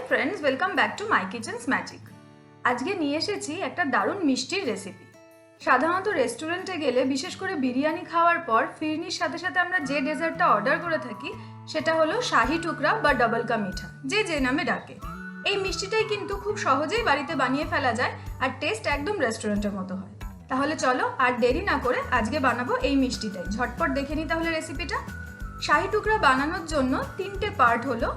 Friends, welcome back to my kitchen's magic. আজকে নিয়ে এসেছি একটা দারুণ মিষ্টির রেসিপি। সাধারণত রেস্টুরেন্টে গেলে, বিশেষ করে বিরিয়ানি খাওয়ার পর ফিরনির সাথে সাথে আমরা যে ডেজার্টটা অর্ডার করে থাকি সেটা হলো শাহি টুকরা বা ডাবল কা মিঠা, যে নামে ডাকে। এই মিষ্টিটাই কিন্তু খুব সহজেই বাড়িতে বানিয়ে ফেলা যায় আর টেস্ট একদম রেস্টুরেন্টের মতো হয়। তাহলে চলো আর দেরি না করে আজকে বানাবো এই মিষ্টিটাই। ঝটপট দেখে নিই তাহলে রেসিপিটা। শাহি টুকরা বানানোর জন্য তিনটে পার্ট হলো।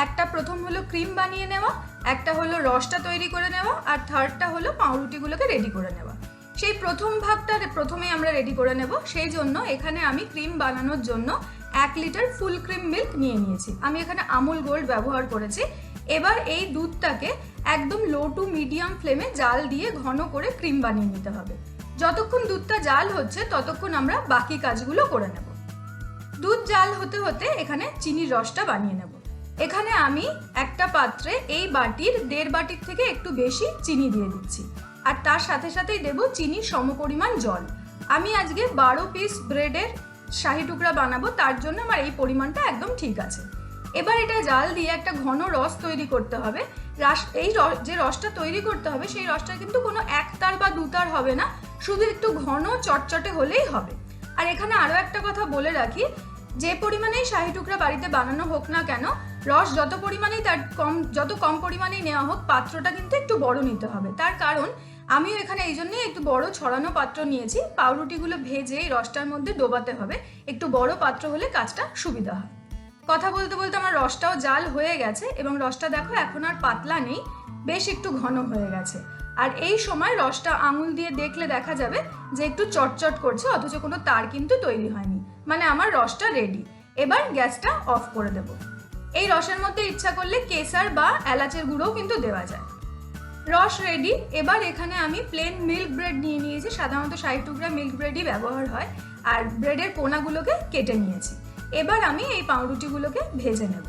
একটা প্রথম হলো ক্রিম বানিয়ে নেওয়া, একটা হলো রসটা তৈরি করে নেওয়া, আর থার্ডটা হলো পাউরুটিগুলোকে রেডি করে নেওয়া। সেই প্রথম ভাগটা প্রথমেই আমরা রেডি করে নেব। সেই জন্য এখানে আমি ক্রিম বানানোর জন্য 1 লিটার ফুল ক্রিম মিল্ক নিয়ে নিয়েছি। আমি এখানে আমুল গোল্ড ব্যবহার করেছি। এবার এই দুধটাকে একদম লো টু মিডিয়াম ফ্লেমে জাল দিয়ে ঘন করে ক্রিম বানিয়ে নিতে হবে। যতক্ষণ দুধটা জাল হচ্ছে ততক্ষণ আমরা বাকি কাজগুলো করে নেব। দুধ জাল হতে হতে এখানে চিনির রসটা বানিয়ে নেব। এখানে আমি একটা পাত্রে এই বাটির 1.5 বাটির থেকে একটু বেশি চিনি দিয়ে দিচ্ছি, আর তার সাথে সাথেই দেব চিনির সমপরিমাণ জল। আমি আজকে 12 পিস ব্রেডের শাহি টুকরা বানাবো, তার জন্য আমার এই পরিমাণটা একদম ঠিক আছে। এবার এটা জাল দিয়ে একটা ঘন রস তৈরি করতে হবে। যে রসটা তৈরি করতে হবে সেই রসটা কিন্তু কোনো একতার বা দুতার হবে না, শুধু একটু ঘন চটচটে হলেই হবে। আর এখানে আরও একটা কথা বলে রাখি, যে পরিমাণেই শাহি টুকরা বাড়িতে বানানো হোক না কেন, রস যত কম পরিমাণেই নেওয়া হোক, পাত্রটা কিন্তু একটু বড় নিতে হবে। তার কারণ আমিও এখানে এই জন্যই একটু বড় ছড়ানো পাত্র নিয়েছি। পাউরুটিগুলো ভেজে এই রসটার মধ্যে ডোবাতে হবে। একটু বড় পাত্র হলে কাজটা সুবিধা হয়। কথা বলতে বলতে আমার রসটাও জাল হয়ে গেছে এবং রসটা দেখো এখন আর পাতলা নেই, বেশ একটু ঘন হয়ে গেছে। আর এই সময় রসটা আঙুল দিয়ে দেখলে দেখা যাবে যে একটু চটচট করছে, অথচ কোনো তার কিন্তু তৈরি হয়নি, মানে আমার রসটা রেডি। এবার গ্যাসটা অফ করে দেব। এই রসের মধ্যে ইচ্ছা করলে কেসার বা এলাচের গুঁড়োও কিন্তু দেওয়া যায়। রস রেডি। এবার এখানে আমি প্লেন মিল্ক ব্রেড নিয়ে নিয়েছি। সাধারণত শাহি টুকরা মিল্ক ব্রেডই ব্যবহার হয়। আর ব্রেডের কোনাগুলোকে কেটে নিয়েছি। এবার আমি এই পাউরুটিগুলোকে ভেজে নেব।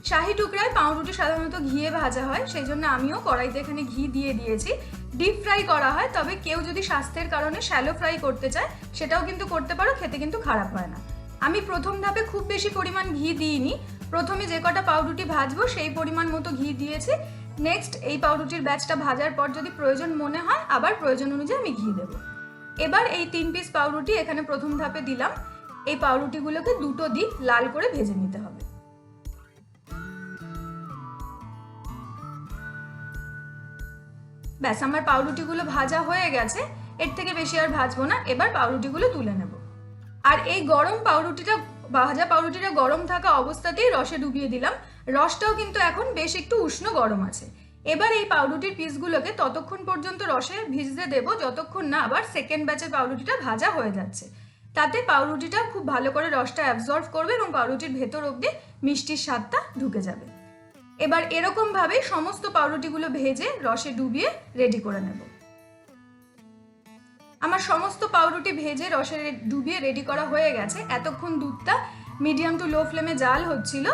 শাহি টুকরায় পাউরুটি সাধারণত ঘিয়ে ভাজা হয়, সেই জন্য আমিও কড়াইতে এখানে ঘি দিয়ে দিয়েছি। ডিপ ফ্রাই করা হয়, তবে কেউ যদি স্বাস্থ্যের কারণে শ্যালো ফ্রাই করতে চায় সেটাও কিন্তু করতে পারো, খেতে কিন্তু খারাপ হয় না। আমি প্রথম ধাপে খুব বেশি পরিমাণ ঘি দিইনি। প্রথমে যে কটা পাউরুটি ভাজবো সেই পরিমাণ মতো ঘি দিয়েছি। নেক্সট এই পাউরুটির ব্যাচটা ভাজার পর যদি প্রয়োজন মনে হয় আবার প্রয়োজন অনুযায়ী আমি ঘি দেবো। এবার এই 3 পিস পাউরুটি এখানে প্রথম ধাপে দিলাম। এই পাউরুটিগুলোকে দুটো দিক লাল করে ভেজে নিতে হবে। ব্যাস, আমার পাউরুটিগুলো ভাজা হয়ে গেছে। এর থেকে বেশি আর ভাজবো না। এবার পাউরুটিগুলো তুলে নেব। আর এই ভাজা পাউরুটিটা গরম থাকা অবস্থাতেই রসে ডুবিয়ে দিলাম। রসটাও কিন্তু এখন বেশ একটু উষ্ণ গরম আছে। এবার এই পাউরুটির পিসগুলোকে ততক্ষণ পর্যন্ত রসে ভিজতে দেবো যতক্ষণ না আবার সেকেন্ড ব্যাচের পাউরুটিটা ভাজা হয়ে যাচ্ছে। তাতে পাউরুটিটা খুব ভালো করে রসটা অ্যাবজর্ব করবে এবং পাউরুটির ভেতর অবধি মিষ্টির স্বাদটা ঢুকে যাবে। এবার এরকম ভাবে সমস্ত পাউরুটিগুলো ভেজে রসে ডুবিয়ে রেডি করে নেব। আমার সমস্ত পাউরুটি ভেজে রসে ডুবিয়ে রেডি করা হয়ে গেছে। এতক্ষণ দুধটা মিডিয়াম টু লো ফ্লেমে জাল হচ্ছিল।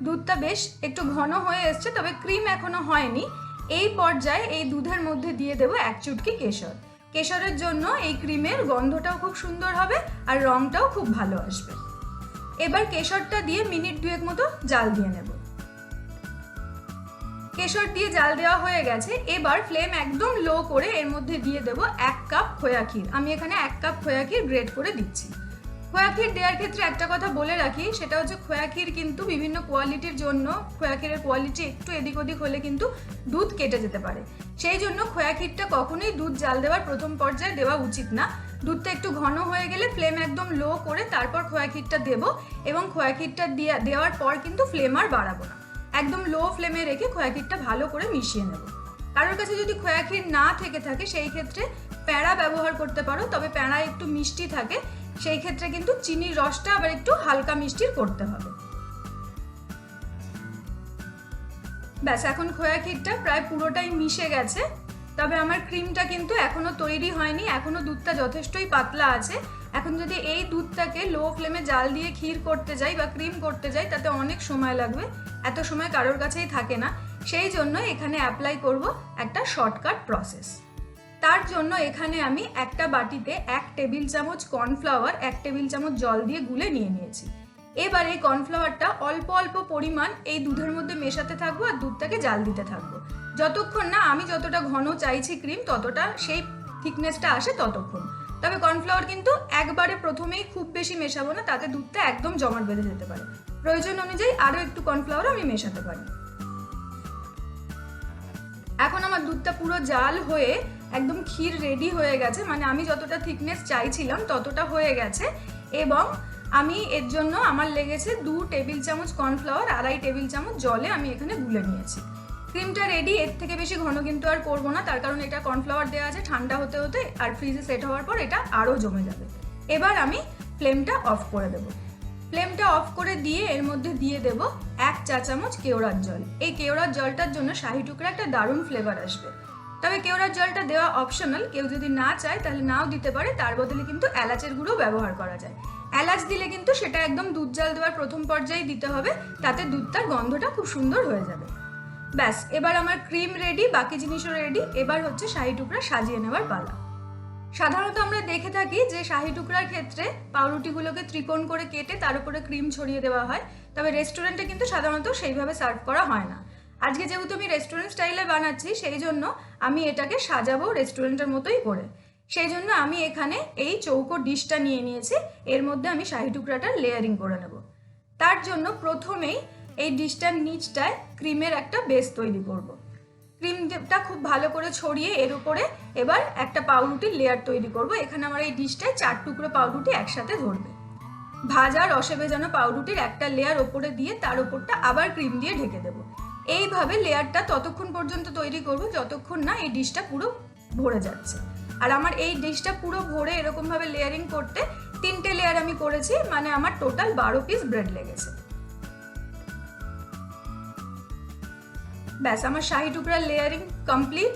দুধটা বেশ একটু ঘন হয়ে এসছে, তবে ক্রিম এখনো হয়নি। এই পর্যায়ে এই দুধের মধ্যে দিয়ে দেবো 1 চুটকি কেশর। কেশরের জন্য এই ক্রিমের গন্ধটাও খুব সুন্দর হবে আর রংটাও খুব ভালো আসবে। এবার কেশরটা দিয়ে মিনিট 2 মতো জাল দিয়ে নেব। কেশর দিয়ে জাল দেওয়া হয়ে গেছে। এবার ফ্লেম একদম লো করে এর মধ্যে দিয়ে দেব 1 কাপ খোয়া ক্ষীর। আমি এখানে 1 কাপ খোয়া ক্ষীর গ্রেট করে দিচ্ছি। খোয়া ক্ষীর দেওয়ার ক্ষেত্রে একটা কথা বলে রাখি, সেটা হচ্ছে খোয়া ক্ষীর কিন্তু বিভিন্ন কোয়ালিটির জন্য খোয়া ক্ষীরের কোয়ালিটি একটু এদিক ওদিক হলে কিন্তু দুধ কেটে যেতে পারে। সেই জন্য খোয়া ক্ষীরটা কখনোই দুধ জাল দেওয়ার প্রথম পর্যায়ে দেওয়া উচিত না। দুধটা একটু ঘন হয়ে গেলে ফ্লেম একদম লো করে তারপর খোয়া ক্ষীরটা দেবো, এবং খোয়া ক্ষীরটা দেওয়ার পর কিন্তু ফ্লেম আর বাড়াবো না। একদম লো ফ্লেমে রেখে খোয়া ক্ষীরটা ভালো করে মিশিয়ে নেব। কারোর কাছে যদি খোয়া ক্ষীর না থেকে থাকে সেই ক্ষেত্রে প্যাঁড়া ব্যবহার করতে পারো, তবে প্যাঁড়া একটু মিষ্টি থাকে, সেই ক্ষেত্রে কিন্তু চিনির রসটা আবার একটু হালকা মিষ্টির করতে হবে। ব্যাস, এখন খোয়া ক্ষীরটা প্রায় পুরোটাই মিশে গেছে, তবে আমার ক্রিমটা কিন্তু এখনো তৈরি হয়নি। এখনো দুধটা যথেষ্টই পাতলা আছে। এখন যদি এই দুধটাকে লো ফ্লেমে জাল দিয়ে ক্ষীর করতে যাই বা ক্রিম করতে যাই তাতে অনেক সময় লাগবে। এত সময় কারোর কাছেই থাকে না। সেই জন্য এখানে অ্যাপ্লাই করব একটা শর্টকাট প্রসেস। তার জন্য এখানে আমি একটা বাটিতে 1 টেবিল চামচ কর্নফ্লাওয়ার 1 টেবিল চামচ জল দিয়ে গুলে নিয়ে নিয়েছি। এবার এই কর্নফ্লাওয়ারটা অল্প অল্প পরিমাণ এই দুধের মধ্যে মেশাতে থাকবো আর দুধটাকে জাল দিতে থাকবো, যতক্ষণ না আমি যতটা ঘন চাইছি ক্রিম ততটা সেই থিকনেসটা আসে ততক্ষণ। তবে কর্নফ্লাওয়ার কিন্তু একবারে প্রথমেই খুব বেশি মেশাবো না, তাতে দুধটা একদম জমাট বেঁধে যেতে পারে। প্রয়োজন অনুযায়ী আরও একটু কর্নফ্লাওয়ার আমি মেশাতে পারি। এখন আমার দুধটা পুরো জাল হয়ে একদম ক্ষীর রেডি হয়ে গেছে, মানে আমি যতটা থিকনেস চাইছিলাম ততটা হয়ে গেছে। এবং আমি এর জন্য আমার লেগেছে 2 টেবিল চামচ কর্নফ্লাওয়ার, 2.5 টেবিল চামচ জলে আমি এখানে গুলে নিয়েছি। ক্রিমটা রেডি, এর থেকে বেশি ঘন কিন্তু আর করবো না, তার কারণ এটা কর্নফ্লাওয়ার দেওয়া আছে, ঠান্ডা হতে হতে আর ফ্রিজে সেট হওয়ার পর এটা আরও জমে যাবে। এবার আমি ফ্লেমটা অফ করে দেবো। ফ্লেমটা অফ করে দিয়ে এর মধ্যে দিয়ে দেব 1 চা চামচ কেওড়ার জল। এই কেওড়ার জলটার জন্য শাহি টুকরা একটা দারুণ ফ্লেভার আসবে। তবে কেওড়ার জলটা দেওয়া অপশনাল, কেউ যদি না চায় তাহলে নাও দিতে পারে, তার বদলে কিন্তু এলাচের গুঁড়ো ব্যবহার করা যায়। এলাচ দিলে কিন্তু সেটা একদম দুধ জাল দেওয়ার প্রথম পর্যায়ে দিতে হবে, তাতে দুধটার গন্ধটা খুব সুন্দর হয়ে যাবে। ব্যাস, এবার আমার ক্রিম রেডি, বাকি জিনিসও রেডি। এবার হচ্ছে শাহি টুকরা সাজিয়ে নেওয়ার পালা। সাধারণত আমরা দেখে থাকি যে শাহি টুকরার ক্ষেত্রে পাউরুটিগুলোকে ত্রিকোণ করে কেটে তার উপরে ক্রিম ছড়িয়ে দেওয়া হয়, তবে রেস্টুরেন্টে কিন্তু সাধারণত সেইভাবে সার্ভ করা হয় না। আজকে যেহেতু আমি রেস্টুরেন্ট স্টাইলে বানাচ্ছি, সেই জন্য আমি এটাকে সাজাবো রেস্টুরেন্টের মতোই করে। সেই জন্য আমি এখানে এই চৌকো ডিশটা নিয়ে নিয়েছি, এর মধ্যে আমি শাহি টুকরাটা লেয়ারিং করে নেব। তার জন্য প্রথমেই এই ডিশটার নিচটায় ক্রিমের একটা বেস তৈরি করব। ক্রিমটা খুব ভালো করে ছড়িয়ে এর উপরে এবার একটা পাউরুটির লেয়ার তৈরি করব। এখানে আমার এই ডিশটায় 4 টুকরো পাউরুটি একসাথে ধরবে। ভাজা রসে ভেজানো পাউরুটির একটা লেয়ার ওপরে দিয়ে তার ওপরটা আবার ক্রিম দিয়ে ঢেকে দেবো। এইভাবে লেয়ারটা ততক্ষণ পর্যন্ত তৈরি করব যতক্ষণ না এই ডিশটা পুরো ভরে যাচ্ছে। আর আমার এই ডিশটা পুরো ভরে এরকমভাবে লেয়ারিং করতে 3টে লেয়ার আমি করেছি, মানে আমার টোটাল 12 পিস ব্রেড লেগেছে। ব্যাস, আমার শাহি টুকরার লেয়ারিং কমপ্লিট,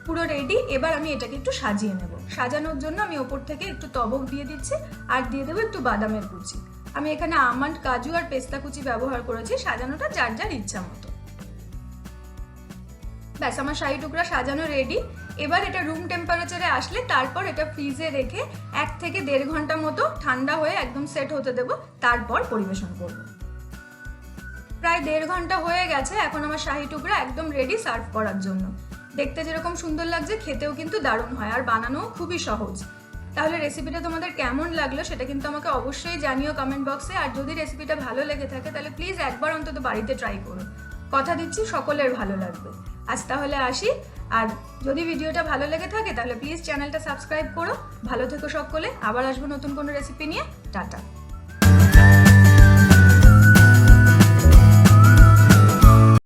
পুরো রেডি। এবার আমি এটাকে একটু সাজিয়ে নেব। সাজানোর জন্য আমি ওপর থেকে একটু তবক দিয়ে দিচ্ছি আর দিয়ে দেবো একটু বাদামের কুচি। আমি এখানে আমন্ড, কাজু আর পেস্তা কুচি ব্যবহার করেছি, সাজানোটা যার যার ইচ্ছা মতো। ব্যাস, আমার শাহি টুকরা সাজানো রেডি। এবার এটা রুম টেম্পারেচারে আসলে তারপর এটা ফ্রিজে রেখে 1 থেকে 1.5 ঘন্টা মতো ঠান্ডা হয়ে একদম সেট হতে দেবো, তারপর পরিবেশন করবো। প্রায় 1.5 ঘন্টা হয়ে গেছে, এখন আমার শাহি টুকরা একদম রেডি সার্ভ করার জন্য। দেখতে যেরকম সুন্দর লাগছে, খেতেও কিন্তু দারুণ হয় আর বানানোও খুবই সহজ। তাহলে রেসিপিটা তোমাদের কেমন লাগলো সেটা কিন্তু আমাকে অবশ্যই জানিও কমেন্ট বক্সে। আর যদি রেসিপিটা ভালো লেগে থাকে তাহলে প্লিজ একবার অন্তত বাড়িতে ট্রাই করো, কথা দিচ্ছি সকলের ভালো লাগবে। আজ তাহলে আসি, আর যদি ভিডিওটা ভালো লেগে থাকে তাহলে প্লিজ চ্যানেলটা সাবস্ক্রাইব করো। ভালো থেকো সকলে, আবার আসবো নতুন কোনো রেসিপি নিয়ে। টাটা।